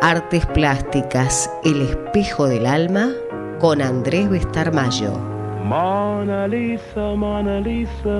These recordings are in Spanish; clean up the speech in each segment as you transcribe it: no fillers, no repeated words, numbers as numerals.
Artes Plásticas, el espejo del alma, con Andrés Bestarmayo. Mona Lisa,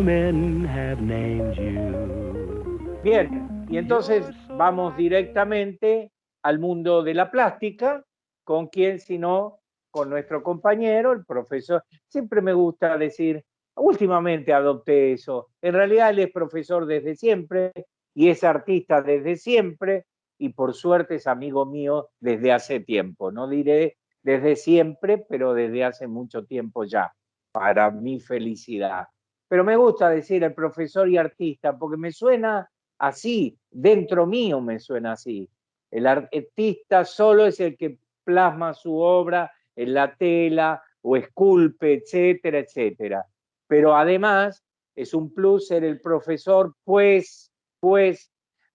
men have named you. Bien, y entonces vamos directamente al mundo de la plástica, con quien sino con nuestro compañero, el profesor. Siempre me gusta decir, últimamente adopté eso. En realidad él es profesor desde siempre y es artista desde siempre y por suerte es amigo mío desde hace tiempo. No diré desde siempre, pero desde hace mucho tiempo ya, para mi felicidad. Pero me gusta decir el profesor y artista porque me suena así, dentro mío me suena así. El artista solo es el que plasma su obra en la tela o esculpe, etcétera, etcétera. Pero además es un plus ser el profesor, pues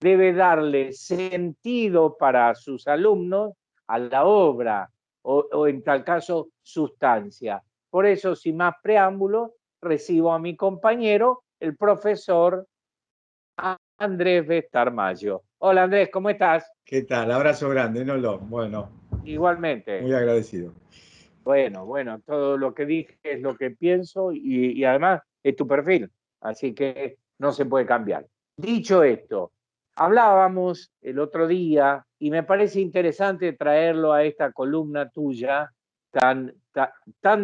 debe darle sentido para sus alumnos a la obra o en tal caso sustancia. Por eso, sin más preámbulos, recibo a mi compañero, el profesor Andrés Bestarmayo. Hola Andrés, ¿cómo estás? ¿Qué tal? Abrazo grande, Nolo. Bueno, Igualmente. muy agradecido. Bueno, todo lo que dije es lo que pienso y además es tu perfil, así que no se puede cambiar. Dicho esto, hablábamos el otro día y me parece interesante traerlo a esta columna tuya tan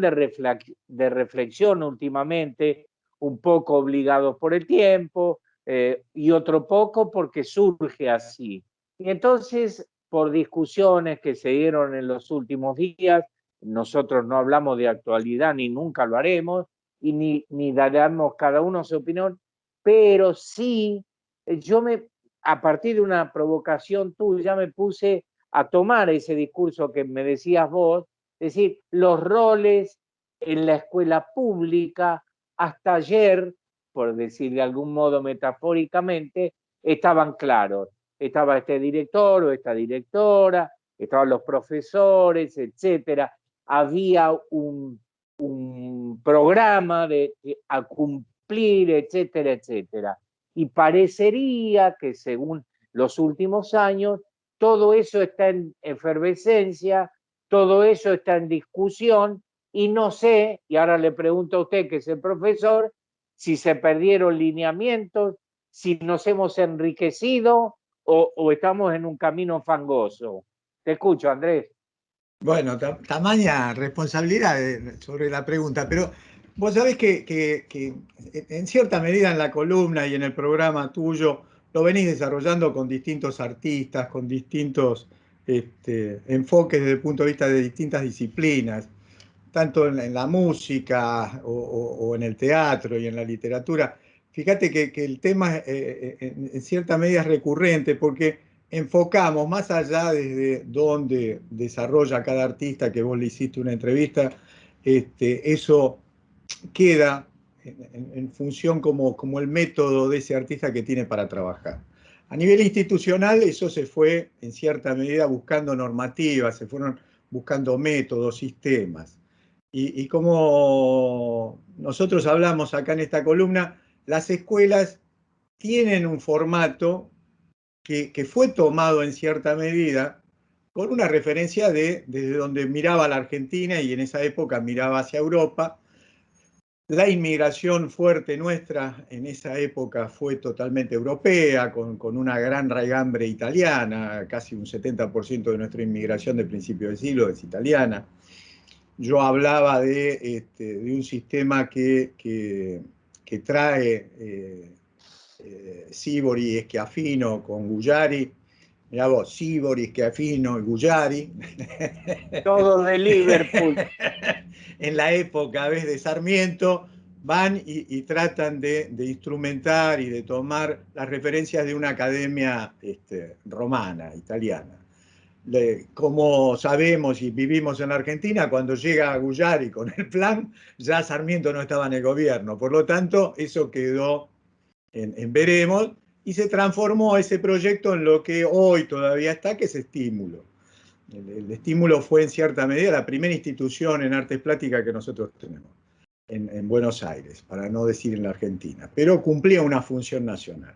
de reflexión últimamente, un poco obligados por el tiempo y otro poco porque surge así. Y entonces, por discusiones que se dieron en los últimos días, nosotros no hablamos de actualidad ni nunca lo haremos y ni daremos cada uno su opinión, pero sí, a partir de una provocación tuya me puse a tomar ese discurso que me decías vos, es decir, los roles en la escuela pública hasta ayer, por decir de algún modo metafóricamente, estaban claros. Estaba este director o esta directora, estaban los profesores, etcétera. Había un programa a cumplir, etcétera, etcétera. Y parecería que según los últimos años, todo eso está en efervescencia, todo eso está en discusión y no sé, y ahora le pregunto a usted que es el profesor, si se perdieron lineamientos, si nos hemos enriquecido o estamos en un camino fangoso. Te escucho, Andrés. Bueno, tamaña responsabilidad sobre la pregunta, pero vos sabés que en cierta medida en la columna y en el programa tuyo lo venís desarrollando con distintos artistas, con distintos enfoques desde el punto de vista de distintas disciplinas, tanto en la música o en el teatro y en la literatura. Fíjate que el tema en cierta medida es recurrente porque enfocamos más allá desde dónde desarrolla cada artista, que vos le hiciste una entrevista, eso queda en función como el método de ese artista que tiene para trabajar. A nivel institucional eso se fue en cierta medida buscando normativas, se fueron buscando métodos, sistemas. Y como nosotros hablamos acá en esta columna, las escuelas tienen un formato que fue tomado en cierta medida con una referencia desde donde miraba la Argentina y en esa época miraba hacia Europa. La inmigración fuerte nuestra en esa época fue totalmente europea, con una gran raigambre italiana, casi un 70% de nuestra inmigración de principio de siglo es italiana. Yo hablaba de un sistema que trae Sibori y Schiaffino con Guggiari. Mirá vos, Sibori, Schiaffino y Guggiari. Todo de Liverpool. En la época, ¿ves?, de Sarmiento, van y tratan de instrumentar y de tomar las referencias de una academia romana, italiana. Como sabemos y vivimos en Argentina, cuando llega Guggiari con el plan, ya Sarmiento no estaba en el gobierno. Por lo tanto, eso quedó en veremos y se transformó ese proyecto en lo que hoy todavía está, que es Estímulo. El Estímulo fue en cierta medida la primera institución en artes plásticas que nosotros tenemos en Buenos Aires, para no decir en la Argentina, pero cumplía una función nacional.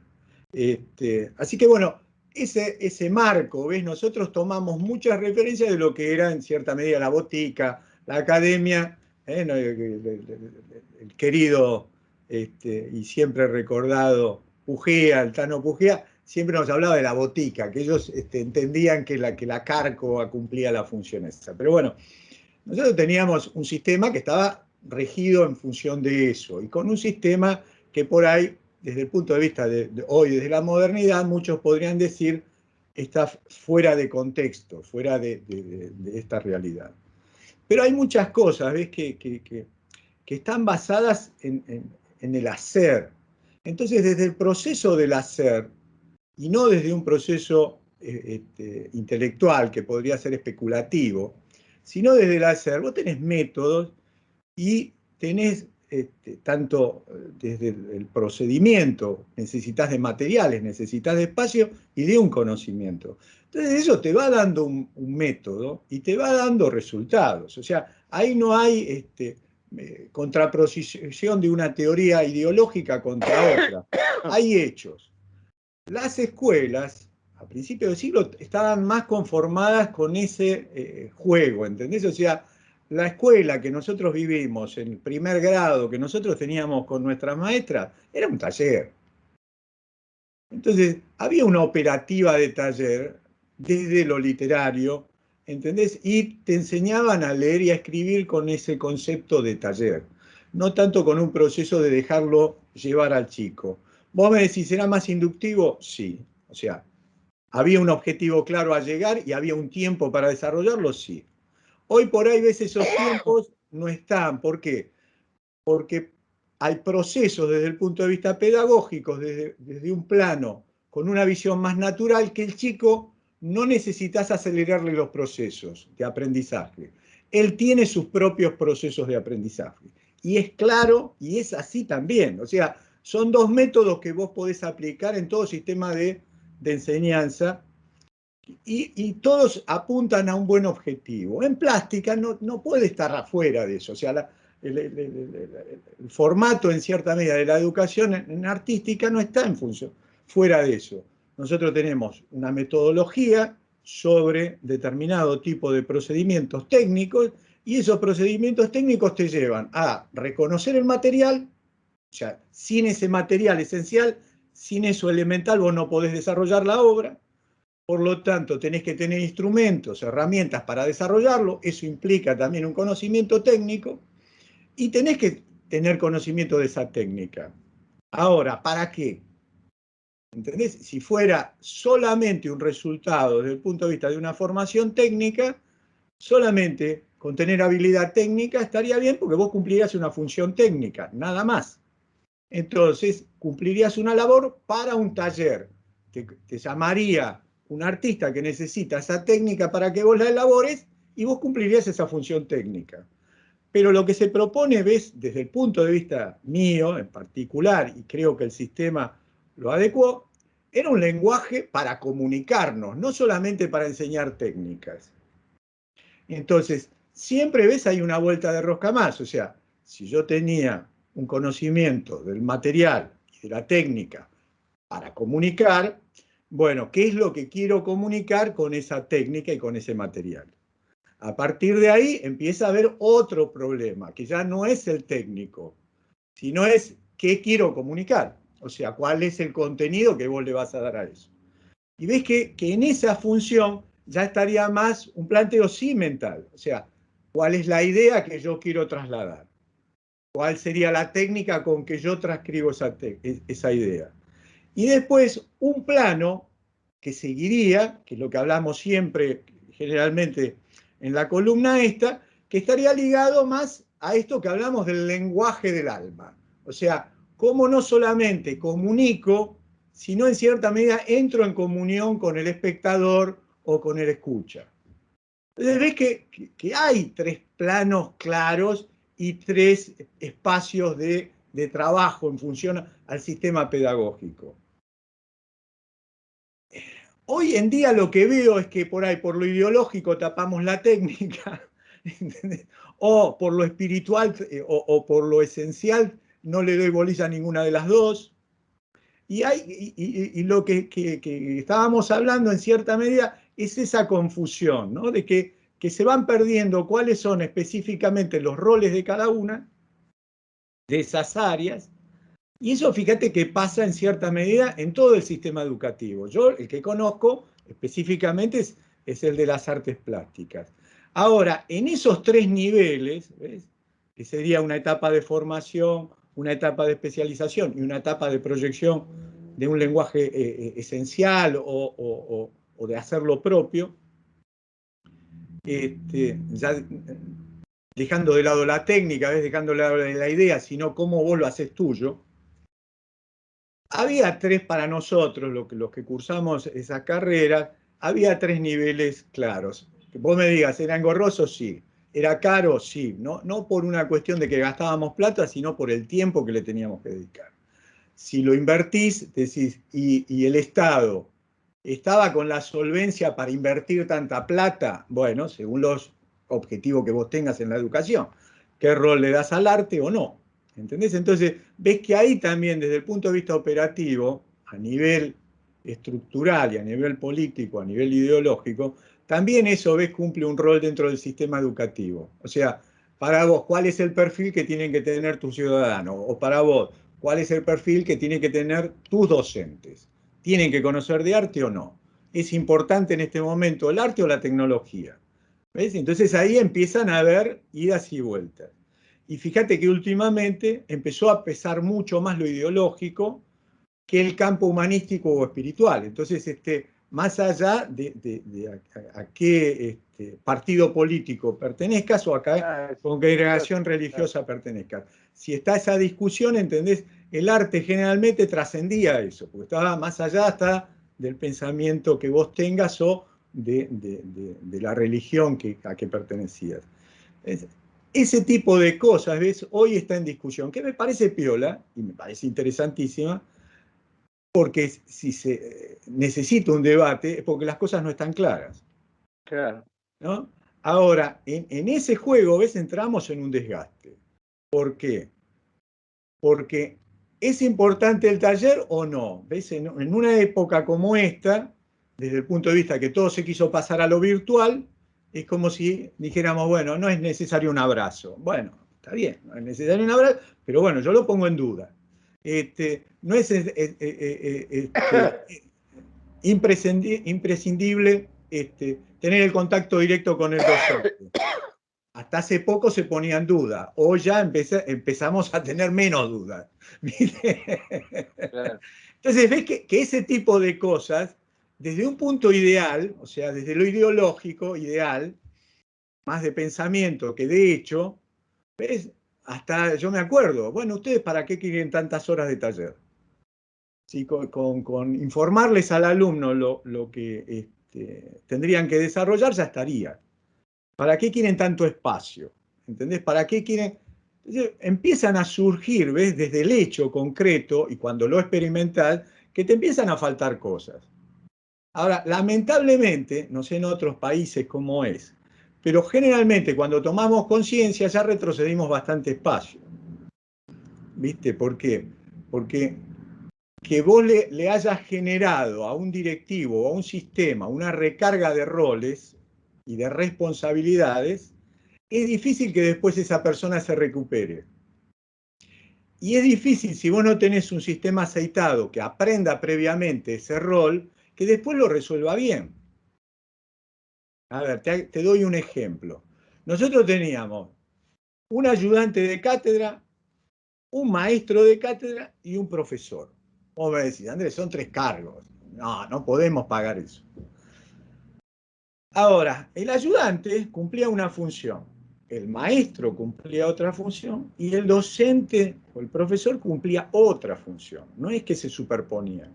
Así que bueno, ese marco, ¿ves? Nosotros tomamos muchas referencias de lo que era en cierta medida la botica, la academia, ¿no? El querido y siempre recordado Pujía, el Tano Pujía, siempre nos hablaba de la botica, que ellos entendían que la Cárcova cumplía la función esa. Pero bueno, nosotros teníamos un sistema que estaba regido en función de eso, y con un sistema que por ahí, desde el punto de vista de hoy, desde la modernidad, muchos podrían decir está fuera de contexto, fuera de esta realidad. Pero hay muchas cosas, ¿ves? Que están basadas en el hacer. Entonces, desde el proceso del hacer, y no desde un proceso intelectual que podría ser especulativo, sino desde el hacer, vos tenés métodos y tenés tanto desde el procedimiento, necesitas de materiales, necesitas de espacio y de un conocimiento. Entonces eso te va dando un método y te va dando resultados. O sea, ahí no hay contraposición de una teoría ideológica contra otra. Hay hechos. Las escuelas, a principios del siglo, estaban más conformadas con ese juego, ¿entendés? O sea, la escuela que nosotros vivimos, en el primer grado que nosotros teníamos con nuestras maestras, era un taller. Entonces, había una operativa de taller desde lo literario, ¿entendés? Y te enseñaban a leer y a escribir con ese concepto de taller, no tanto con un proceso de dejarlo llevar al chico. ¿Vos me decís, será más inductivo? Sí. O sea, ¿había un objetivo claro a llegar y había un tiempo para desarrollarlo? Sí. Hoy por ahí ves esos tiempos no están. ¿Por qué? Porque hay procesos desde el punto de vista pedagógico, desde un plano con una visión más natural, que el chico no necesitas acelerarle los procesos de aprendizaje. Él tiene sus propios procesos de aprendizaje. Y es claro, y es así también. O sea, son dos métodos que vos podés aplicar en todo sistema de enseñanza, y todos apuntan a un buen objetivo. En plástica no puede estar afuera de eso. O sea, el formato en cierta medida de la educación en artística no está en función, fuera de eso. Nosotros tenemos una metodología sobre determinado tipo de procedimientos técnicos, y esos procedimientos técnicos te llevan a reconocer el material. O sea, sin ese material esencial, sin eso elemental, vos no podés desarrollar la obra. Por lo tanto, tenés que tener instrumentos, herramientas para desarrollarlo. Eso implica también un conocimiento técnico, y tenés que tener conocimiento de esa técnica. Ahora, ¿para qué? ¿Entendés? Si fuera solamente un resultado desde el punto de vista de una formación técnica, solamente con tener habilidad técnica estaría bien, porque vos cumplirías una función técnica, nada más. Entonces, cumplirías una labor para un taller. Te llamaría un artista que necesita esa técnica para que vos la elabores, y vos cumplirías esa función técnica. Pero lo que se propone, ves, desde el punto de vista mío en particular, y creo que el sistema lo adecuó, era un lenguaje para comunicarnos, no solamente para enseñar técnicas. Entonces, siempre ves, hay una vuelta de rosca más. O sea, si yo tenía un conocimiento del material y de la técnica para comunicar, bueno, ¿qué es lo que quiero comunicar con esa técnica y con ese material? A partir de ahí empieza a haber otro problema, que ya no es el técnico, sino es qué quiero comunicar. O sea, cuál es el contenido que vos le vas a dar a eso. Y ves que en esa función ya estaría más un planteo sí mental. O sea, ¿cuál es la idea que yo quiero trasladar? ¿Cuál sería la técnica con que yo transcribo esa idea? Y después un plano que seguiría, que es lo que hablamos siempre, generalmente en la columna esta, que estaría ligado más a esto que hablamos del lenguaje del alma. O sea, cómo no solamente comunico, sino en cierta medida entro en comunión con el espectador o con el escucha. Entonces ves que hay tres planos claros y tres espacios de trabajo en función al sistema pedagógico. Hoy en día lo que veo es que por ahí, por lo ideológico, tapamos la técnica, ¿entendés? O por lo espiritual o por lo esencial, no le doy bolilla a ninguna de las dos. Y lo que estábamos hablando en cierta medida es esa confusión, ¿no? De que se van perdiendo cuáles son específicamente los roles de cada una de esas áreas. Y eso, fíjate que pasa en cierta medida en todo el sistema educativo. Yo, el que conozco específicamente es el de las artes plásticas. Ahora, en esos 3 niveles, ¿ves? Que sería una etapa de formación, una etapa de especialización y una etapa de proyección de un lenguaje esencial o de hacerlo propio, ya dejando de lado la técnica, ¿ves? Dejando de lado la idea, sino cómo vos lo haces tuyo. Había 3 para nosotros, los que cursamos esa carrera, había 3 niveles claros. Que vos me digas, ¿era engorroso? Sí. ¿Era caro? Sí. No por una cuestión de que gastábamos plata, sino por el tiempo que le teníamos que dedicar. Si lo invertís, decís, y el Estado estaba con la solvencia para invertir tanta plata, bueno, según los objetivos que vos tengas en la educación, ¿qué rol le das al arte o no? ¿Entendés? Entonces, ves que ahí también, desde el punto de vista operativo, a nivel estructural y a nivel político, a nivel ideológico, también eso, ves, cumple un rol dentro del sistema educativo. O sea, para vos, ¿cuál es el perfil que tienen que tener tus ciudadanos? O para vos, ¿cuál es el perfil que tienen que tener tus docentes? ¿Tienen que conocer de arte o no? ¿Es importante en este momento el arte o la tecnología? ¿Ves? Entonces ahí empiezan a haber idas y vueltas. Y fíjate que últimamente empezó a pesar mucho más lo ideológico que el campo humanístico o espiritual. Entonces, más allá de a qué partido político pertenezcas o a qué congregación religiosa pertenezcas. Si está esa discusión, ¿entendés? El arte generalmente trascendía eso, porque estaba más allá hasta del pensamiento que vos tengas o de la religión a que pertenecías. Ese tipo de cosas, ¿ves? Hoy está en discusión, que me parece piola y me parece interesantísima, porque si se necesita un debate es porque las cosas no están claras. Claro. ¿No? Ahora, en ese juego, ¿ves? Entramos en un desgaste. ¿Por qué? Porque ¿es importante el taller o no? ¿Ves? En una época como esta, desde el punto de vista que todo se quiso pasar a lo virtual, es como si dijéramos, bueno, no es necesario un abrazo. Bueno, está bien, no es necesario un abrazo, pero bueno, yo lo pongo en duda. No es imprescindible tener el contacto directo con el docente. Hasta hace poco se ponía en duda, hoy ya empezamos a tener menos dudas. Claro. Entonces ves que ese tipo de cosas, desde un punto ideal, o sea, desde lo ideológico, ideal, más de pensamiento que de hecho, ¿ves? Hasta yo me acuerdo, bueno, ¿ustedes para qué quieren tantas horas de taller? Sí, con informarles al alumno lo que tendrían que desarrollar ya estaría. ¿Para qué quieren tanto espacio? ¿Entendés? ¿Para qué quieren? Entonces, empiezan a surgir, ¿ves? Desde el hecho concreto y cuando lo experimental, que te empiezan a faltar cosas. Ahora, lamentablemente, no sé en otros países cómo es, pero generalmente cuando tomamos conciencia ya retrocedimos bastante espacio. ¿Viste? ¿Por qué? Porque que vos le hayas generado a un directivo o a un sistema una recarga de roles y de responsabilidades, es difícil que después esa persona se recupere. Y es difícil, si vos no tenés un sistema aceitado que aprenda previamente ese rol, que después lo resuelva bien. A ver, te doy un ejemplo. Nosotros teníamos un ayudante de cátedra, un maestro de cátedra y un profesor. Vos me decís, Andrés, son 3 cargos. No podemos pagar eso. Ahora, el ayudante cumplía una función, el maestro cumplía otra función y el docente o el profesor cumplía otra función. No es que se superponían.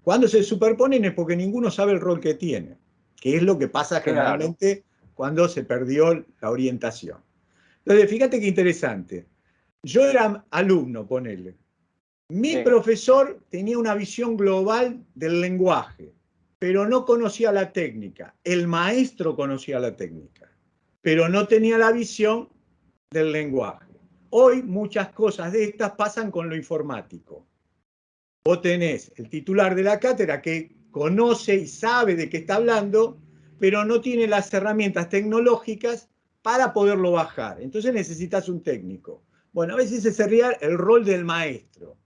Cuando se superponen es porque ninguno sabe el rol que tiene, que es lo que pasa generalmente cuando se perdió la orientación. Entonces, fíjate qué interesante. Yo era alumno, ponele. Mi profesor tenía una visión global del lenguaje, pero no conocía la técnica. El maestro conocía la técnica, pero no tenía la visión del lenguaje. Hoy muchas cosas de estas pasan con lo informático. Vos tenés el titular de la cátedra que conoce y sabe de qué está hablando, pero no tiene las herramientas tecnológicas para poderlo bajar. Entonces necesitas un técnico. Bueno, a veces ese sería el rol del maestro.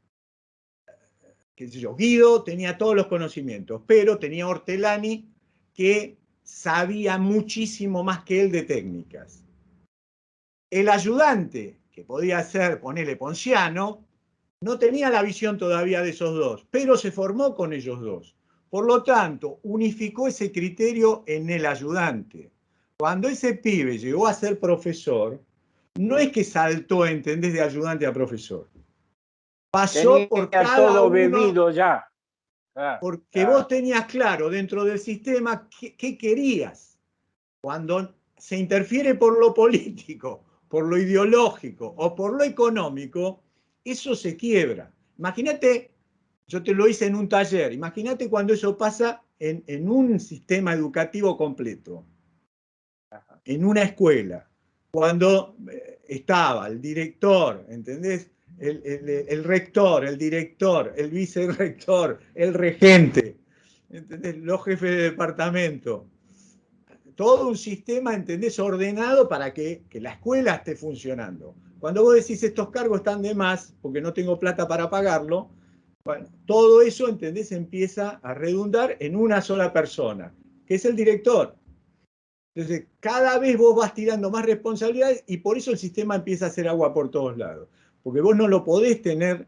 Qué sé yo, Guido tenía todos los conocimientos, pero tenía Ortolani que sabía muchísimo más que él de técnicas. El ayudante, que podía ser, ponele, Ponciano, no tenía la visión todavía de esos dos, pero se formó con ellos dos. Por lo tanto, unificó ese criterio en el ayudante. Cuando ese pibe llegó a ser profesor, no es que saltó, ¿entendés?, de ayudante a profesor. Pasó por Tenía cada todo uno, bebido ya. porque vos tenías claro dentro del sistema qué querías. Cuando se interfiere por lo político, por lo ideológico o por lo económico, eso se quiebra. Imagínate, yo te lo hice en un taller, imagínate cuando eso pasa en un sistema educativo completo, en una escuela, cuando estaba el director, ¿entendés? El rector, el director, el vicerrector, el regente, ¿entendés? Los jefes de departamento. Todo un sistema, ¿entendés?, ordenado para que la escuela esté funcionando. Cuando vos decís estos cargos están de más, porque no tengo plata para pagarlo, bueno, todo eso, ¿entendés?, empieza a redundar en una sola persona, que es el director. Entonces, cada vez vos vas tirando más responsabilidades y por eso el sistema empieza a hacer agua por todos lados. Porque vos no lo podés tener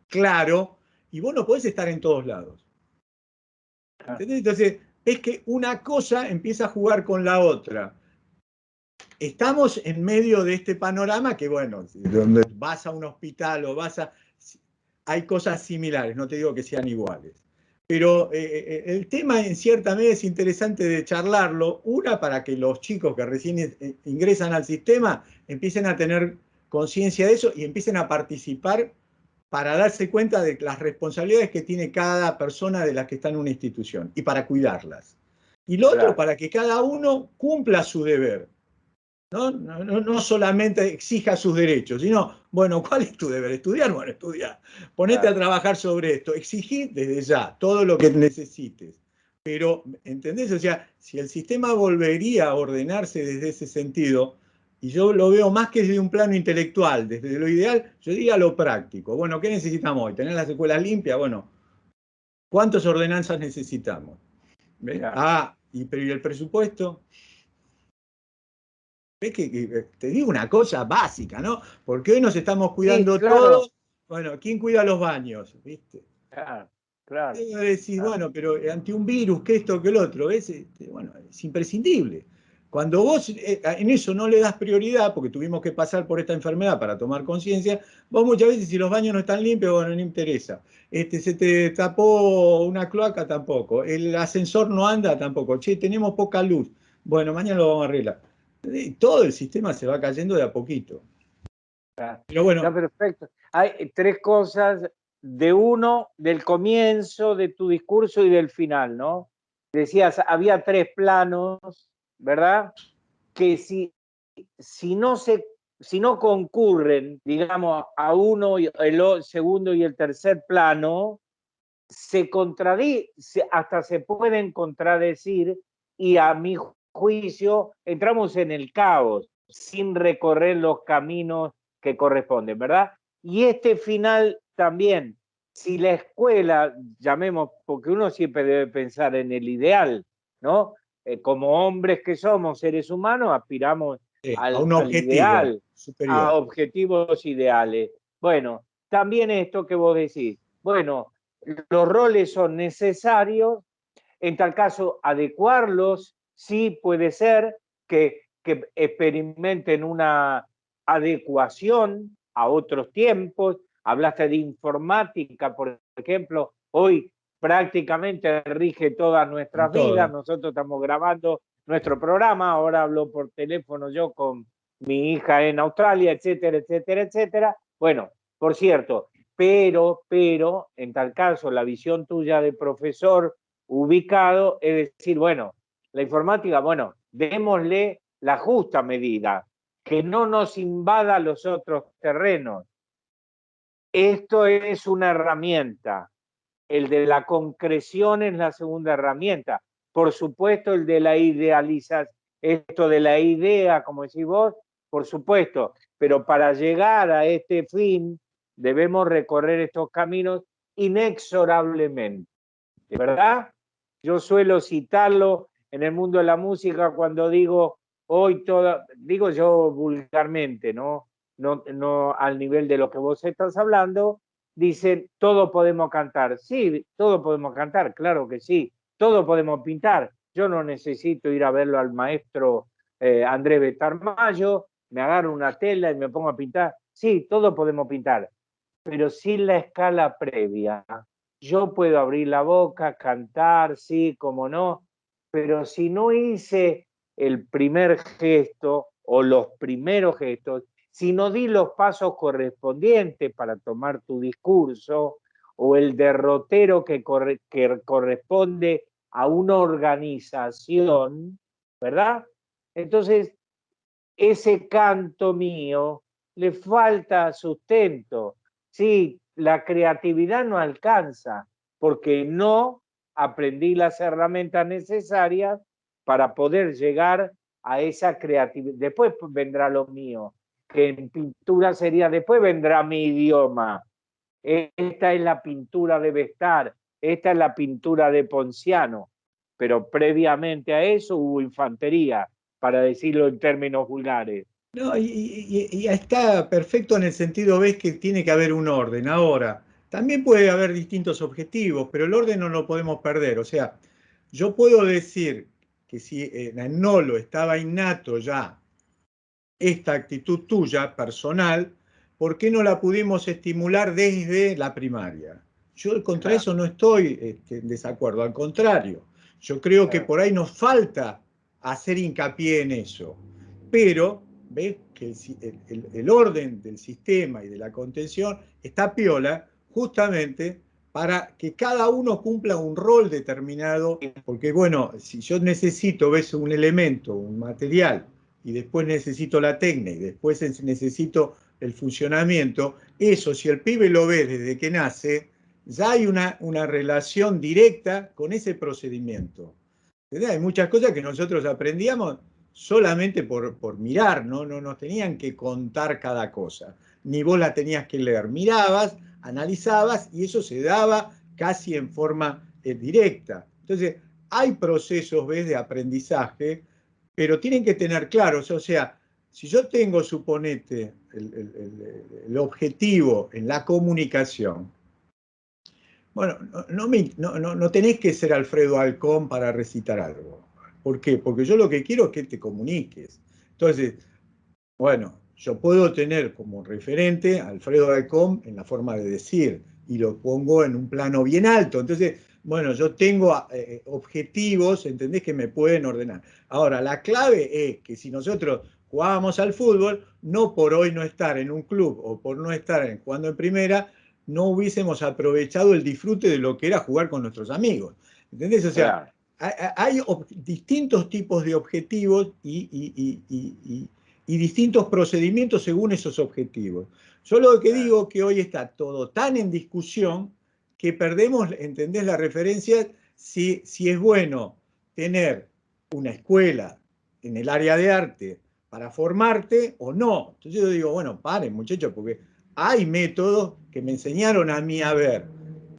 claro y vos no podés estar en todos lados. ¿Entendés? Entonces, es que una cosa empieza a jugar con la otra. Estamos en medio de este panorama que, bueno, donde vas a un hospital o vas a... Hay cosas similares, no te digo que sean iguales. Pero el tema en cierta medida es interesante de charlarlo, una para que los chicos que recién ingresan al sistema empiecen a tener conciencia de eso y empiecen a participar para darse cuenta de las responsabilidades que tiene cada persona de las que está en una institución y para cuidarlas. Y lo otro, para que cada uno cumpla su deber. No solamente exija sus derechos, sino, bueno, ¿cuál es tu deber? ¿Estudiar? Bueno, estudiar. Ponete a trabajar sobre esto. Exigir desde ya todo lo que necesites. Pero, ¿entendés? O sea, si el sistema volvería a ordenarse desde ese sentido, y yo lo veo más que desde un plano intelectual, desde lo ideal, yo diría lo práctico. Bueno, ¿qué necesitamos hoy? ¿Tener las escuelas limpias? Bueno, ¿cuántas ordenanzas necesitamos? ¿Pero y el presupuesto? ¿Ves que te digo una cosa básica, ¿no? Porque hoy nos estamos cuidando todos. Bueno, ¿quién cuida los baños? ¿Viste? Claro. Decís, bueno, pero ante un virus, que esto, que el otro, bueno, es imprescindible. Cuando vos en eso no le das prioridad, porque tuvimos que pasar por esta enfermedad para tomar conciencia, vos muchas veces si los baños no están limpios, bueno, no interesa. Se te tapó una cloaca, tampoco. El ascensor no anda, tampoco. Che, tenemos poca luz. Bueno, mañana lo vamos a arreglar. Todo el sistema se va cayendo de a poquito. Pero bueno. Está perfecto. Hay tres cosas del comienzo de tu discurso y del final, ¿no? Decías, había tres planos, ¿verdad? Que si no concurren, digamos, a uno, el segundo y el tercer plano, hasta se pueden contradecir y a mi juicio entramos en el caos sin recorrer los caminos que corresponden, ¿verdad? Y este final también, si la escuela, llamemos, porque uno siempre debe pensar en el ideal, ¿no? Como hombres que somos, seres humanos, aspiramos a un objetivo ideal, superior, a objetivos ideales. Bueno, también esto que vos decís, bueno, los roles son necesarios, en tal caso adecuarlos, sí puede ser que experimenten una adecuación a otros tiempos. Hablaste de informática, por ejemplo, hoy prácticamente rige todas nuestras vidas. Nosotros estamos grabando nuestro programa, ahora hablo por teléfono yo con mi hija en Australia, etcétera, etcétera, etcétera. Bueno, por cierto, pero, en tal caso, la visión tuya de profesor ubicado es decir, bueno, la informática, bueno, démosle la justa medida, que no nos invada los otros terrenos. Esto es una herramienta. El de la concreción es la segunda herramienta. Por supuesto, el de la idealización, esto de la idea, como decís vos, por supuesto, pero para llegar a este fin debemos recorrer estos caminos inexorablemente, ¿verdad? Yo suelo citarlo en el mundo de la música cuando digo, hoy toda, digo yo vulgarmente, ¿no? No al nivel de lo que vos estás hablando, dicen, todo podemos cantar. Sí, todo podemos cantar, claro que sí. Todo podemos pintar. Yo no necesito ir a verlo al maestro Andrés Betarmayo, me agarro una tela y me pongo a pintar. Sí, todo podemos pintar, pero sin la escala previa. Yo puedo abrir la boca, cantar, sí, como no, pero si no hice el primer gesto o los primeros gestos, si no di los pasos correspondientes para tomar tu discurso o el derrotero que corresponde a una organización, ¿verdad? Entonces, ese canto mío le falta sustento. Sí, la creatividad no alcanza porque no aprendí las herramientas necesarias para poder llegar a esa creatividad. Después vendrá lo mío, que en pintura sería, después vendrá mi idioma. Esta es la pintura de Bestar, esta es la pintura de Ponciano, pero previamente a eso hubo infantería, para decirlo en términos vulgares. No, y está perfecto en el sentido, ves que tiene que haber un orden. Ahora, también puede haber distintos objetivos, pero el orden no lo podemos perder. O sea, yo puedo decir que si en Nolo estaba innato ya esta actitud tuya personal, ¿por qué no la pudimos estimular desde la primaria? Yo contra eso no estoy en desacuerdo, al contrario, yo creo que por ahí nos falta hacer hincapié en eso, pero ves que el orden del sistema y de la contención está piola justamente para que cada uno cumpla un rol determinado, porque bueno, si yo necesito, ves, un elemento, un material, y después necesito la técnica y después necesito el funcionamiento, eso si el pibe lo ve desde que nace, ya hay una relación directa con ese procedimiento. ¿Entendés? Hay muchas cosas que nosotros aprendíamos solamente por mirar, ¿no? No nos tenían que contar cada cosa, ni vos la tenías que leer, mirabas, analizabas y eso se daba casi en forma directa. Entonces, hay procesos, ¿ves?, de aprendizaje, pero tienen que tener claros, o sea, si yo tengo, suponete, el objetivo en la comunicación, bueno, no tenés que ser Alfredo Alcón para recitar algo. ¿Por qué? Porque yo lo que quiero es que te comuniques. Entonces, bueno, yo puedo tener como referente a Alfredo Alcón en la forma de decir y lo pongo en un plano bien alto. Entonces, bueno, yo tengo objetivos, ¿entendés?, que me pueden ordenar. Ahora, la clave es que si nosotros jugábamos al fútbol, no por hoy no estar en un club o por no estar jugando en primera, no hubiésemos aprovechado el disfrute de lo que era jugar con nuestros amigos. ¿Entendés? O sea, hay distintos tipos de objetivos y distintos procedimientos según esos objetivos. Yo lo que digo que hoy está todo tan en discusión que perdemos, ¿entendés?, la referencia si es bueno tener una escuela en el área de arte para formarte o no. Entonces yo digo, bueno, paren, muchachos, porque hay métodos que me enseñaron a mí a ver.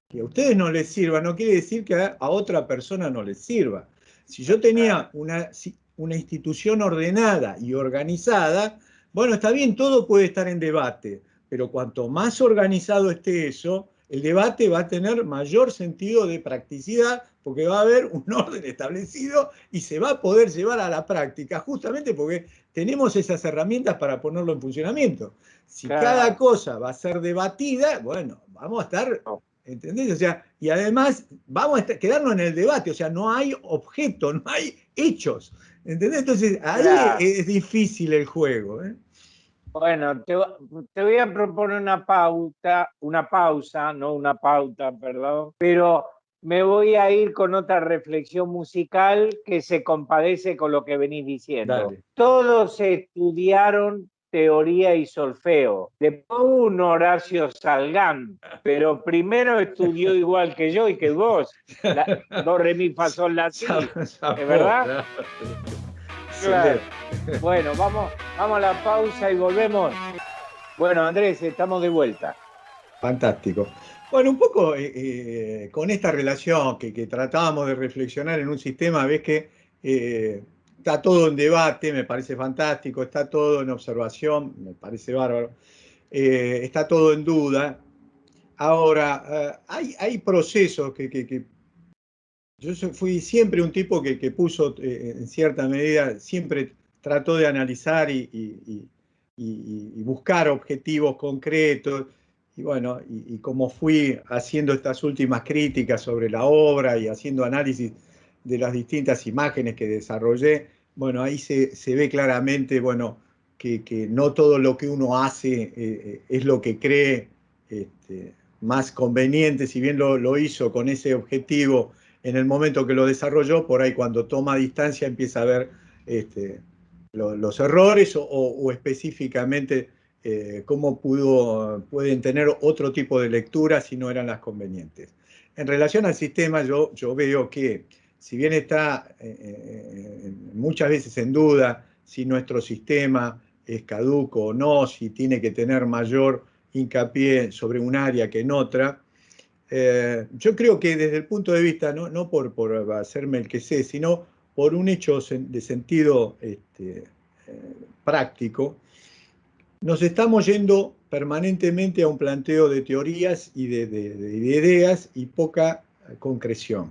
Que a ustedes no les sirva no quiere decir que a otra persona no les sirva. Si yo tenía una institución ordenada y organizada, bueno, está bien, todo puede estar en debate, pero cuanto más organizado esté eso, el debate va a tener mayor sentido de practicidad porque va a haber un orden establecido y se va a poder llevar a la práctica justamente porque tenemos esas herramientas para ponerlo en funcionamiento. Si cada cosa va a ser debatida, bueno, vamos a estar... ¿Entendés? O sea, y además vamos a quedarnos en el debate, o sea, no hay objetos, no hay hechos. ¿Entendés? Entonces, ahí es difícil el juego. Bueno, te voy a proponer una pausa, no una pauta, perdón, pero me voy a ir con otra reflexión musical que se compadece con lo que venís diciendo. Dale. Todos estudiaron teoría y solfeo. Después un Horacio Salgán, pero primero estudió igual que yo y que vos. Do, re, mi, fa, sol, la, si. ¿Es verdad? Claro. Bueno, vamos a la pausa y volvemos. Bueno, Andrés, estamos de vuelta. Fantástico. Bueno, un poco con esta relación que tratábamos de reflexionar en un sistema, ves que está todo en debate, me parece fantástico, está todo en observación, me parece bárbaro, está todo en duda. Ahora, hay procesos que yo fui siempre un tipo que puso, en cierta medida, siempre trató de analizar y buscar objetivos concretos. Y bueno, y como fui haciendo estas últimas críticas sobre la obra y haciendo análisis de las distintas imágenes que desarrollé, bueno, ahí se ve claramente, bueno, que no todo lo que uno hace es lo que cree más conveniente, si bien lo hizo con ese objetivo en el momento que lo desarrolló, por ahí cuando toma distancia empieza a ver los errores o específicamente cómo pueden tener otro tipo de lectura si no eran las convenientes. En relación al sistema, yo veo que si bien está muchas veces en duda si nuestro sistema es caduco o no, si tiene que tener mayor hincapié sobre un área que en otra, yo creo que desde el punto de vista, no por hacerme el que sé, sino por un hecho de sentido práctico, nos estamos yendo permanentemente a un planteo de teorías y de ideas y poca concreción.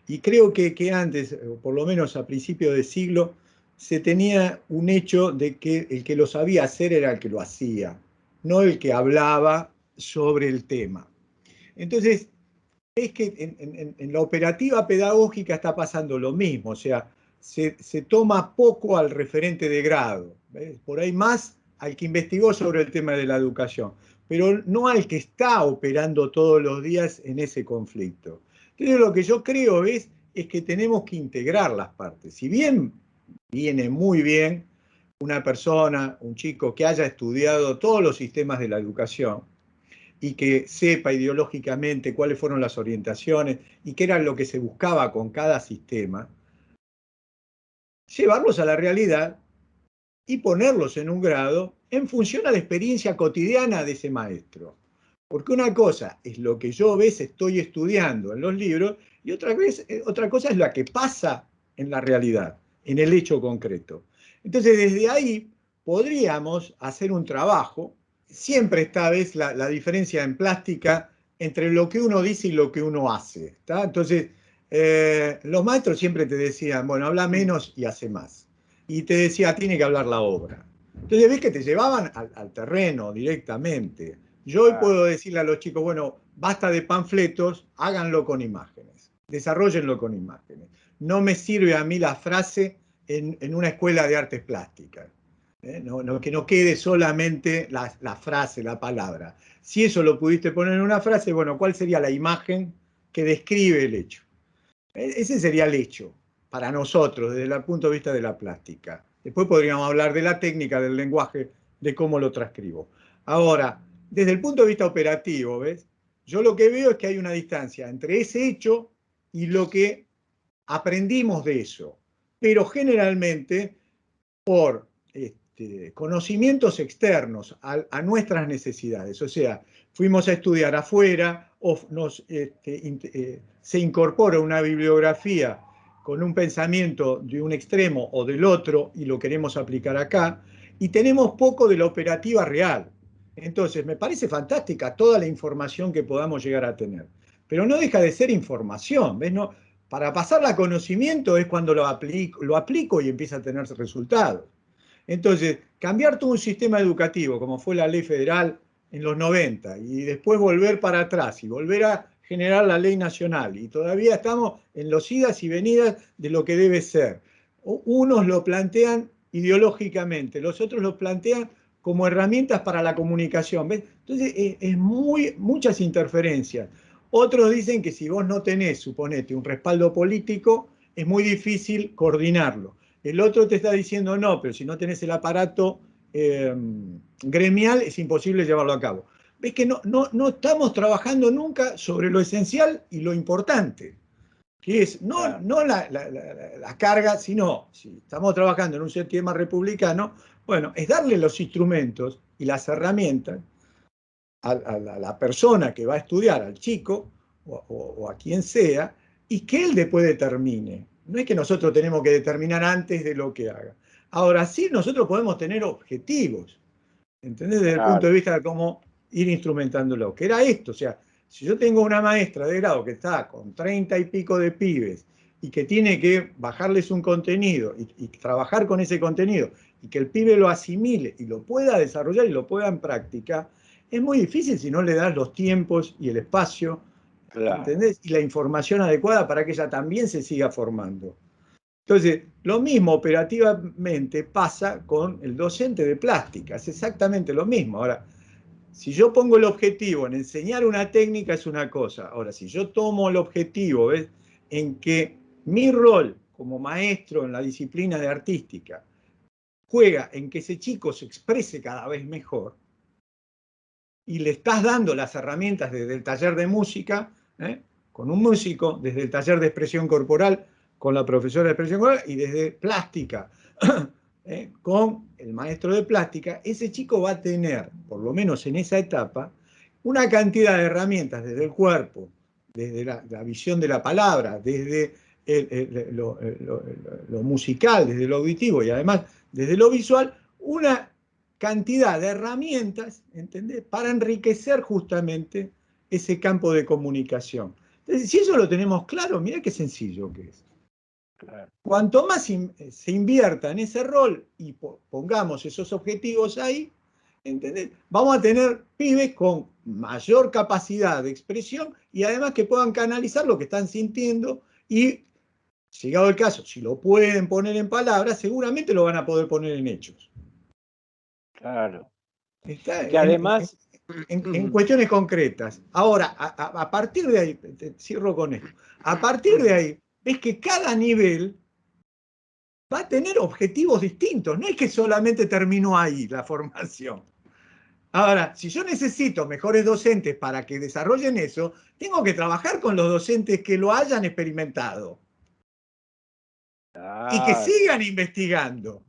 Y creo que antes, o por lo menos a principios de siglo, se tenía un hecho de que el que lo sabía hacer era el que lo hacía, no el que hablaba sobre el tema. Entonces, es que en la operativa pedagógica está pasando lo mismo, o sea, se toma poco al referente de grado, ¿ves? Por ahí más al que investigó sobre el tema de la educación, pero no al que está operando todos los días en ese conflicto. Entonces, lo que yo creo es que tenemos que integrar las partes. Si bien viene muy bien una persona, un chico que haya estudiado todos los sistemas de la educación, y que sepa ideológicamente cuáles fueron las orientaciones y qué era lo que se buscaba con cada sistema, llevarlos a la realidad y ponerlos en un grado en función a la experiencia cotidiana de ese maestro. Porque una cosa es lo que yo a veces estoy estudiando en los libros y otra cosa es la que pasa en la realidad, en el hecho concreto. Entonces, desde ahí podríamos hacer un trabajo. Siempre está, ¿ves?, la diferencia en plástica entre lo que uno dice y lo que uno hace, ¿está? Entonces, los maestros siempre te decían, bueno, habla menos y hace más. Y te decía, tiene que hablar la obra. Entonces, ves que te llevaban al terreno directamente. Yo hoy puedo decirle a los chicos, bueno, basta de panfletos, háganlo con imágenes, desarrollenlo con imágenes. No me sirve a mí la frase en una escuela de artes plásticas. Que no quede solamente la frase, la palabra. Si eso lo pudiste poner en una frase, bueno, ¿cuál sería la imagen que describe el hecho? Ese sería el hecho para nosotros, desde el punto de vista de la plástica. Después podríamos hablar de la técnica, del lenguaje, de cómo lo transcribo. Ahora, desde el punto de vista operativo, ¿ves? Yo lo que veo es que hay una distancia entre ese hecho y lo que aprendimos de eso. Pero generalmente por conocimientos externos a nuestras necesidades. O sea, fuimos a estudiar afuera o se incorpora una bibliografía con un pensamiento de un extremo o del otro y lo queremos aplicar acá, y tenemos poco de la operativa real. Entonces, me parece fantástica toda la información que podamos llegar a tener, pero no deja de ser información, ¿ves? No, para pasarla a conocimiento es cuando lo aplico y empieza a tener resultados. Entonces, cambiar todo un sistema educativo, como fue la ley federal en los 90, y después volver para atrás y volver a generar la ley nacional, y todavía estamos en los idas y venidas de lo que debe ser. Unos lo plantean ideológicamente, los otros lo plantean como herramientas para la comunicación, ¿ves? Entonces, es muchas interferencias. Otros dicen que si vos no tenés, suponete, un respaldo político, es muy difícil coordinarlo. El otro te está diciendo, no, pero si no tenés el aparato gremial es imposible llevarlo a cabo. Ves que no estamos trabajando nunca sobre lo esencial y lo importante, que es no la carga, sino, si estamos trabajando en un sistema republicano, bueno, es darle los instrumentos y las herramientas a la persona que va a estudiar, al chico o a quien sea, y que él después determine. No es que nosotros tenemos que determinar antes de lo que haga. Ahora sí, nosotros podemos tener objetivos, ¿entendés? Desde el punto de vista de cómo ir instrumentándolo. Que era esto, o sea, si yo tengo una maestra de grado que está con 30 y pico de pibes y que tiene que bajarles un contenido y trabajar con ese contenido y que el pibe lo asimile y lo pueda desarrollar y lo pueda en práctica, es muy difícil si no le das los tiempos y el espacio, ¿entendés? Y la información adecuada para que ella también se siga formando. Entonces, lo mismo operativamente pasa con el docente de plástica, es exactamente lo mismo. Ahora, si yo pongo el objetivo en enseñar una técnica es una cosa. Ahora, si yo tomo el objetivo, ¿ves?, en que mi rol como maestro en la disciplina de artística juega en que ese chico se exprese cada vez mejor, y le estás dando las herramientas desde el taller de música, con un músico, desde el taller de expresión corporal, con la profesora de expresión corporal, y desde plástica, con el maestro de plástica, ese chico va a tener, por lo menos en esa etapa, una cantidad de herramientas desde el cuerpo, desde la visión de la palabra, desde lo musical, desde lo auditivo y además desde lo visual, una cantidad de herramientas, ¿entendés?, para enriquecer justamente ese campo de comunicación. Entonces, si eso lo tenemos claro, mirá qué sencillo que es. Claro. Cuanto más se invierta en ese rol y pongamos esos objetivos ahí, ¿entendés?, vamos a tener pibes con mayor capacidad de expresión y además que puedan canalizar lo que están sintiendo y, llegado el caso, si lo pueden poner en palabras, seguramente lo van a poder poner en hechos. Claro. Está que además... en cuestiones concretas. Ahora, a partir de ahí, cierro con esto, a partir de ahí, ves que cada nivel va a tener objetivos distintos, no es que solamente terminó ahí la formación. Ahora, si yo necesito mejores docentes para que desarrollen eso, tengo que trabajar con los docentes que lo hayan experimentado y que sigan investigando.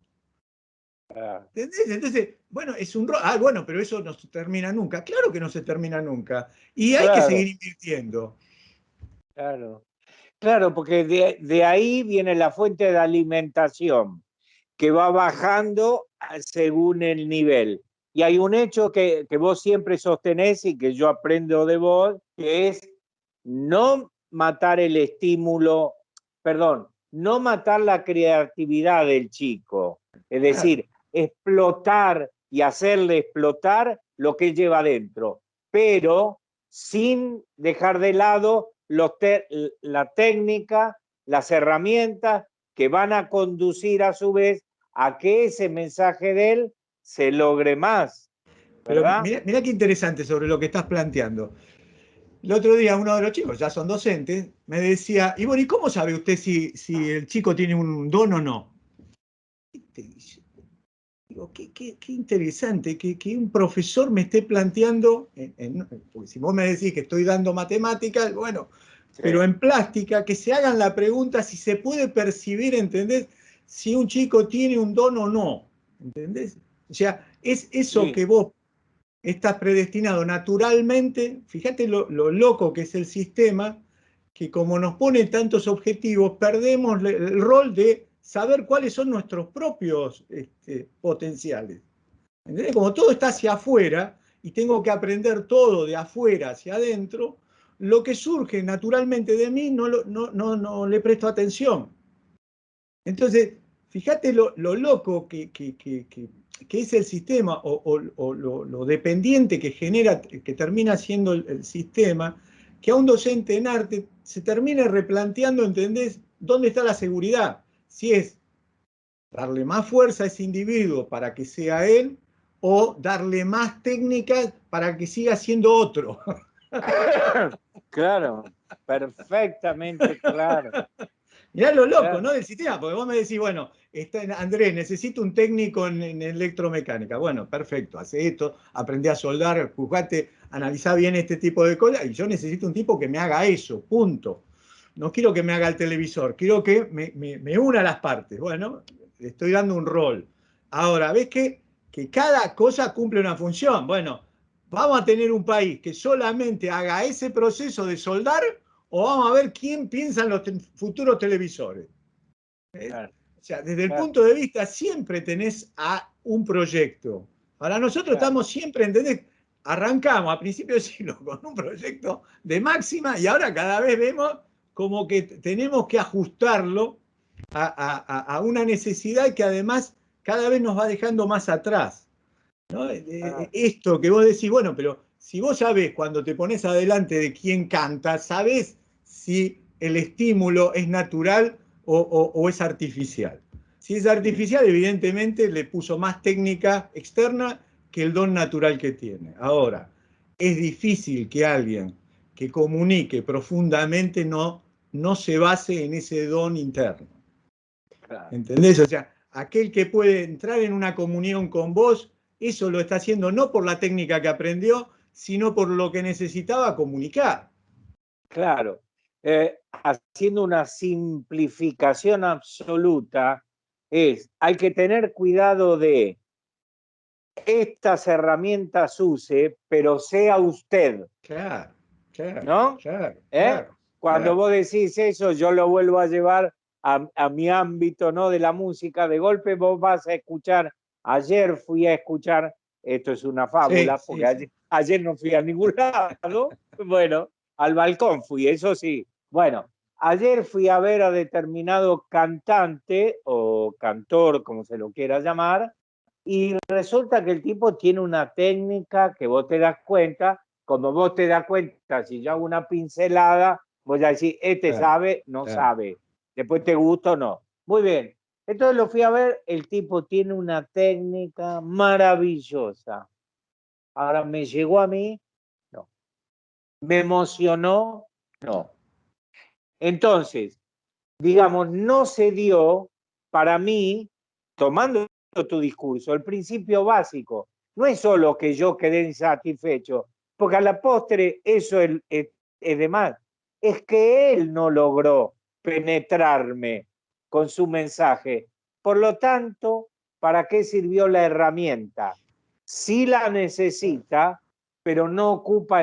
¿Entendés? Entonces, bueno, es un rol. Bueno, pero eso no se termina nunca. Claro que no se termina nunca. Y hay que seguir invirtiendo. Claro, porque de ahí viene la fuente de alimentación, que va bajando según el nivel. Y hay un hecho que vos siempre sostenés y que yo aprendo de vos, que es no matar el estímulo, perdón, no matar la creatividad del chico. Es decir, explotar y hacerle explotar lo que él lleva adentro, pero sin dejar de lado la técnica, las herramientas que van a conducir a su vez a que ese mensaje de él se logre más. ¿Verdad? Pero mirá qué interesante sobre lo que estás planteando. El otro día uno de los chicos, ya son docentes, me decía, y bueno, ¿y cómo sabe usted si el chico tiene un don o no? Digo, qué interesante que un profesor me esté planteando, porque si vos me decís que estoy dando matemáticas, bueno, sí, pero en plástica, que se hagan la pregunta si se puede percibir, ¿entendés?, si un chico tiene un don o no, ¿entendés? O sea, es eso, sí, que vos estás predestinado naturalmente. Fíjate lo loco que es el sistema, que como nos pone tantos objetivos, perdemos el rol de saber cuáles son nuestros propios potenciales. ¿Entendés? Como todo está hacia afuera y tengo que aprender todo de afuera hacia adentro, lo que surge naturalmente de mí no le presto atención. Entonces, fíjate lo loco que es el sistema o lo dependiente que genera, que termina siendo el sistema, que a un docente en arte se termina replanteando, ¿entendés?, dónde está la seguridad. Si es darle más fuerza a ese individuo para que sea él, o darle más técnicas para que siga siendo otro. Claro, perfectamente claro. Mirá lo loco, ¿no? Del sistema, porque vos me decís, bueno, Andrés, necesito un técnico en electromecánica. Bueno, perfecto, hace esto, aprendí a soldar, juzgate, analizá bien este tipo de cosas, y yo necesito un tipo que me haga eso, punto. No quiero que me haga el televisor, quiero que me una las partes. Bueno, le estoy dando un rol. Ahora, ¿ves que cada cosa cumple una función? Bueno, vamos a tener un país que solamente haga ese proceso de soldar, o vamos a ver quién piensa en los futuros televisores. Claro, O sea, desde el claro, punto de vista siempre tenés a un proyecto. Ahora nosotros claro. estamos siempre, ¿entendés? Arrancamos a principios de siglo con un proyecto de máxima y ahora cada vez vemos como que tenemos que ajustarlo a una necesidad que además cada vez nos va dejando más atrás, ¿no? Claro. Esto que vos decís, bueno, pero si vos sabés cuando te pones adelante de quién canta, sabés si el estímulo es natural o es artificial. Si es artificial, evidentemente le puso más técnica externa que el don natural que tiene. Ahora, es difícil que alguien que comunique profundamente no se base en ese don interno. Claro. ¿Entendés? O sea, aquel que puede entrar en una comunión con vos, eso lo está haciendo no por la técnica que aprendió, sino por lo que necesitaba comunicar. Claro. Haciendo una simplificación absoluta, hay que tener cuidado de estas herramientas use, pero sea usted, Claro, claro, ¿no? claro, ¿Eh? claro, Cuando claro. vos decís eso, yo lo vuelvo a llevar a mi ámbito, ¿no? De la música. De golpe vos vas a escuchar, ayer fui a escuchar, esto es una Sí, fábula, porque sí, sí. ayer no fui a ningún lado, bueno, al balcón fui, eso sí. Bueno, ayer fui a ver a determinado cantante o cantor, como se lo quiera llamar, y resulta que el tipo tiene una técnica que vos te das cuenta, como vos te das cuenta, si yo hago una pincelada, voy a decir, este Claro, sabe, no claro. sabe, después te gusta o no. Muy bien, entonces lo fui a ver, el tipo tiene una técnica maravillosa. Ahora, ¿me llegó a mí? No. ¿Me emocionó? No. Entonces, digamos, no se dio para mí, tomando tu discurso, el principio básico. No es solo que yo quedé insatisfecho, porque a la postre eso es de más. Es que él no logró penetrarme con su mensaje. Por lo tanto, ¿para qué sirvió la herramienta? Sí la necesita, pero no ocupa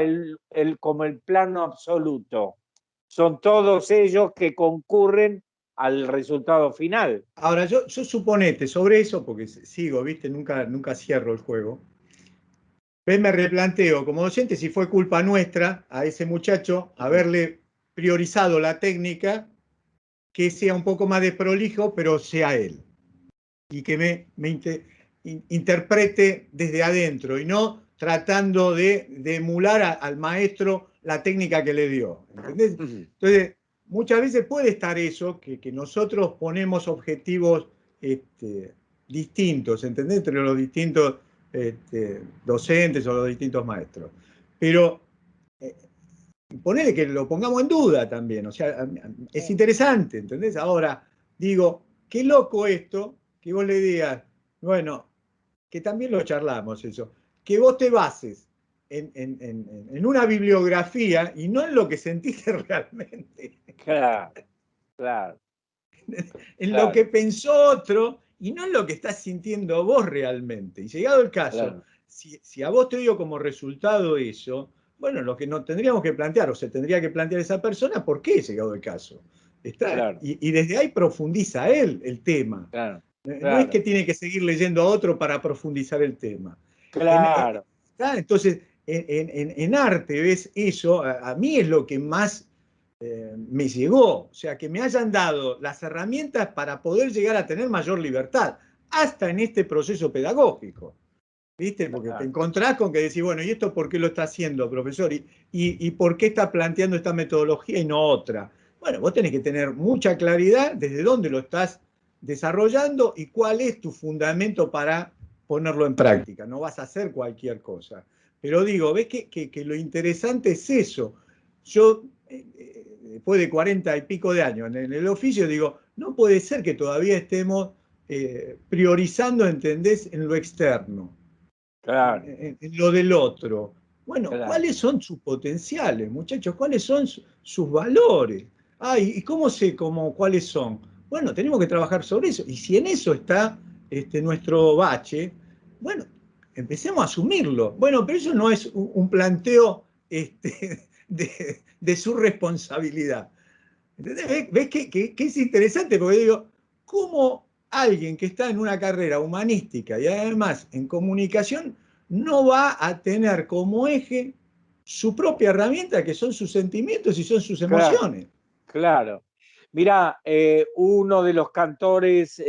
como el plano absoluto. Son todos ellos que concurren al resultado final. Ahora, yo suponete sobre eso, porque sigo, ¿viste? Nunca cierro el juego. Me replanteo como docente si fue culpa nuestra a ese muchacho haberle priorizado la técnica, que sea un poco más desprolijo, pero sea él. Y que interprete desde adentro y no tratando de emular al maestro la técnica que le dio. ¿Entendés? Entonces, muchas veces puede estar eso, que nosotros ponemos objetivos distintos, ¿entendés? Entre los distintos docentes o los distintos maestros. Pero ponele que lo pongamos en duda también, o sea, es interesante, ¿entendés? Ahora, digo, qué loco esto, que vos le digas, bueno, que también lo charlamos eso, que vos te bases en una bibliografía y no en lo que sentiste realmente, Claro, claro, en lo claro, que pensó otro y no en lo que estás sintiendo vos realmente. Y llegado el caso, claro, si a vos te dio como resultado eso, bueno, lo que nos tendríamos que plantear, o se tendría que plantear esa persona, ¿por qué llegado el caso? claro, Y desde ahí profundiza él el tema. claro, No es que claro, tiene que seguir leyendo a otro para profundizar el tema. claro, Entonces, en arte, ¿ves? Eso a mí es lo que más me llegó. O sea, que me hayan dado las herramientas para poder llegar a tener mayor libertad, hasta en este proceso pedagógico. ¿Viste? Porque te claro, encontrás con que decís, bueno, ¿y esto por qué lo está haciendo, profesor? ¿Y por qué está planteando esta metodología y no otra? Bueno, vos tenés que tener mucha claridad desde dónde lo estás desarrollando y cuál es tu fundamento para ponerlo en práctica. No vas a hacer cualquier cosa. Pero digo, ves que lo interesante es eso. Yo después de 40 y pico de años en el oficio, digo, no puede ser que todavía estemos priorizando, ¿entendés?, en lo externo, Claro, en lo del otro. Bueno, claro. ¿cuáles son sus potenciales, muchachos? ¿Cuáles son sus valores? ¿Y cómo sé cuáles son? Bueno, tenemos que trabajar sobre eso. Y si en eso está nuestro bache, bueno, empecemos a asumirlo. Bueno, pero eso no es un planteo de su responsabilidad. ¿Entendés? ¿Ves que es interesante? Porque digo, ¿cómo alguien que está en una carrera humanística y además en comunicación no va a tener como eje su propia herramienta, que son sus sentimientos y son sus Claro, emociones? claro. Mirá, uno de los cantores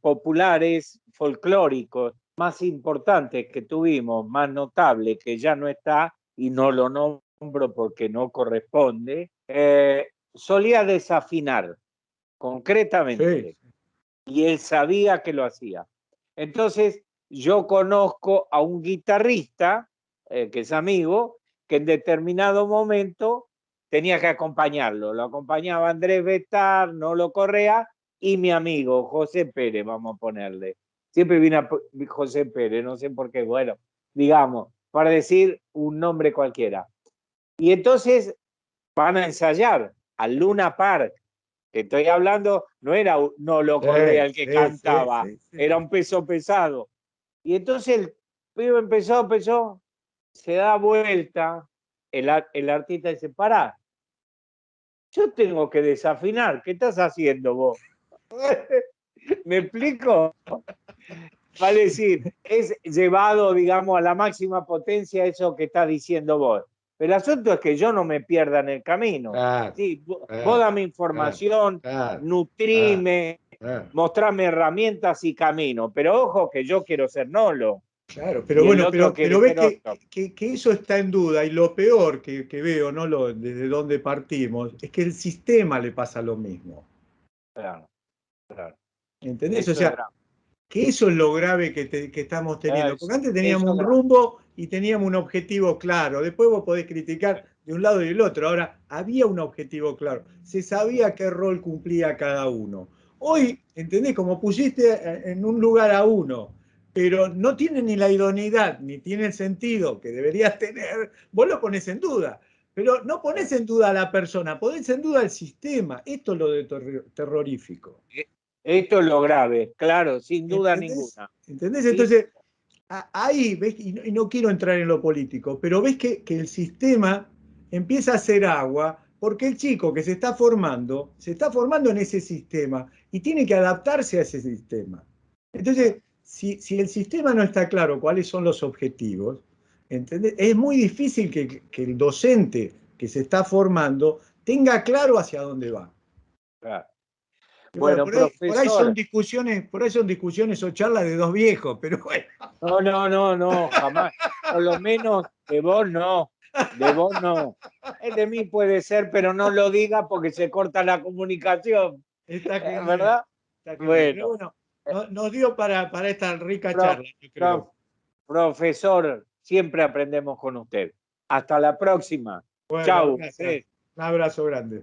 populares, folclóricos, más importantes que tuvimos, más notable, que ya no está, y no lo nombro porque no corresponde, solía desafinar concretamente, Sí, y él sabía que lo hacía. Entonces, yo conozco a un guitarrista, que es amigo, que en determinado momento tenía que acompañarlo. Lo acompañaba Andrés Bestar, Nolo Correa y mi amigo José Pérez, vamos a ponerle. Siempre viene a José Pérez, no sé por qué, bueno, digamos, para decir un nombre cualquiera. Y entonces van a ensayar al Luna Park. Que estoy hablando, no era Nolo Correa el que cantaba, sí. era un peso pesado. Y entonces el pibe empezó, se da vuelta, el artista dice, pará, yo tengo que desafinar, ¿qué estás haciendo vos? ¿Me explico? Vale decir, es llevado, digamos, a la máxima potencia eso que estás diciendo vos. Pero el asunto es que yo no me pierda en el camino. Claro, Sí, vos claro, dame claro, información, claro, claro, nutrime, claro. mostrarme herramientas y camino. Pero ojo que yo quiero ser Nolo Claro, pero y el bueno, otro quiere pero ves ser otro. que eso está en duda y lo peor que veo, ¿no? Desde donde partimos, es que el sistema le pasa lo mismo. Claro, claro. ¿Entendés? O Eso es sea, grave. que eso es lo grave que estamos teniendo. Porque antes teníamos Eso es un grave. rumbo y teníamos un objetivo claro. Después vos podés criticar de un lado y del otro. Ahora, había un objetivo claro. Se sabía qué rol cumplía cada uno. Hoy, ¿entendés? Como pusiste en un lugar a uno, pero no tiene ni la idoneidad, ni tiene el sentido que deberías tener, vos lo pones en duda. Pero no pones en duda a la persona, ponés en duda al sistema. Esto es lo de terrorífico. Esto es lo grave, claro, sin duda ¿Entendés? ninguna. ¿Entendés? Sí, Entonces, ahí ves, y no quiero entrar en lo político, pero ves que el sistema empieza a hacer agua porque el chico que se está formando en ese sistema y tiene que adaptarse a ese sistema. Entonces, si el sistema no está claro cuáles son los objetivos, ¿entendés? Es muy difícil que el docente que se está formando tenga claro hacia dónde va. claro. Y bueno, Bueno, por profesor, ahí son discusiones o charlas de dos viejos, pero bueno. no, jamás. Por lo menos de vos no, de vos no. De mí puede ser, pero no lo diga porque se corta la comunicación, Está genial, ¿verdad? está genial. Pero Bueno, bueno, nos dio para esta rica prof- charla, yo prof- creo. profesor, siempre aprendemos con usted. Hasta la próxima. Bueno, Chau, gracias. Andrés. Un abrazo grande.